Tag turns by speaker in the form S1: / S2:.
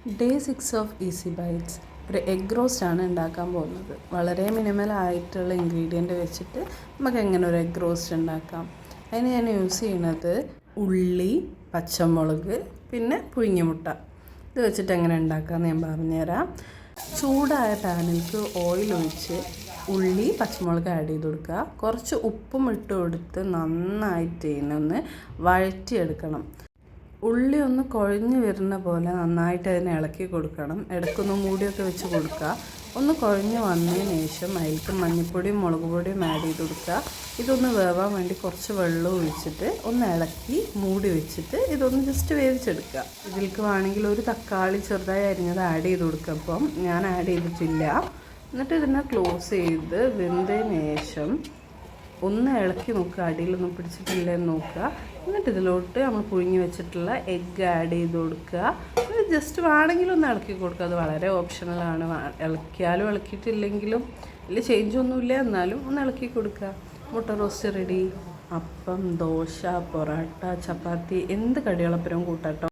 S1: Day 6 of easy bytes ഒരു egg റോസ്റ്റാണ് ഉണ്ടാക്കാൻ പോകുന്നത്. വളരെ മിനിമലായിട്ടുള്ള ഇൻഗ്രീഡിയൻറ്റ് വെച്ചിട്ട് നമുക്ക് എങ്ങനെ ഒരു എഗ് റോസ്റ്റ് ഉണ്ടാക്കാം. അതിന് ഞാൻ യൂസ് ചെയ്യുന്നത് ഉള്ളി, പച്ചമുളക്, പിന്നെ പുഴുങ്ങിയ മുട്ട. ഇത് വെച്ചിട്ട് എങ്ങനെ ഉണ്ടാക്കാമെന്ന് ഞാൻ പറഞ്ഞുതരാം. ചൂടായ പാനിലേക്ക് ഓയിൽ ഒഴിച്ച് ഉള്ളി, പച്ചമുളക് ആഡ് ചെയ്ത് കൊടുക്കുക. കുറച്ച് ഉപ്പും ഇട്ട് കൊടുത്ത് നന്നായിട്ട് ഇതിനൊന്ന് വഴറ്റിയെടുക്കണം. ഉള്ളി ഒന്ന് കുഴഞ്ഞ് വരുന്ന പോലെ നന്നായിട്ട് അതിനെ ഇളക്കി കൊടുക്കണം. ഇടയ്ക്കൊന്ന് മൂടിയൊക്കെ വെച്ച് കൊടുക്കുക. ഒന്ന് കുഴഞ്ഞ് വന്നതിന് ശേഷം അതിലേക്ക് മഞ്ഞൾപ്പൊടിയും മുളക് പൊടിയും ആഡ് ചെയ്ത് കൊടുക്കുക. ഇതൊന്ന് വേവാൻ വേണ്ടി കുറച്ച് വെള്ളം ഒഴിച്ചിട്ട് ഒന്ന് ഇളക്കി മൂടി വെച്ചിട്ട് ഇതൊന്ന് ജസ്റ്റ് വേവിച്ചെടുക്കുക. ഇതിലേക്ക് വേണമെങ്കിൽ ഒരു തക്കാളി ചെറുതായി അരിഞ്ഞത് ആഡ് ചെയ്ത് കൊടുക്കുക. അപ്പം ഞാൻ ആഡ് ചെയ്തിട്ടില്ല. എന്നിട്ട് ഇതിനെ ക്ലോസ് ചെയ്ത് വെന്തതിന് ശേഷം ഒന്ന് ഇളക്കി നോക്കുക, അടിയിലൊന്നും പിടിച്ചിട്ടില്ലെന്ന് നോക്കുക. എന്നിട്ട് ഇതിലോട്ട് നമ്മൾ പുഴുങ്ങി വെച്ചിട്ടുള്ള എഗ്ഗ് ആഡ് ചെയ്ത് കൊടുക്കുക. ഇത് ജസ്റ്റ് വേണമെങ്കിലും ഒന്ന് ഇളക്കി കൊടുക്കുക. അത് വളരെ ഓപ്ഷണലാണ്. ഇളക്കിയാലും ഇളക്കിയിട്ടില്ലെങ്കിലും വലിയ ചേഞ്ചൊന്നുമില്ല, എന്നാലും ഒന്ന് ഇളക്കി കൊടുക്കുക. മുട്ട റോസ്റ്റ് റെഡി. അപ്പം, ദോശ, പൊറോട്ട, ചപ്പാത്തി എന്ത് കടികളപ്പുറവും കൂട്ടാട്ടോ.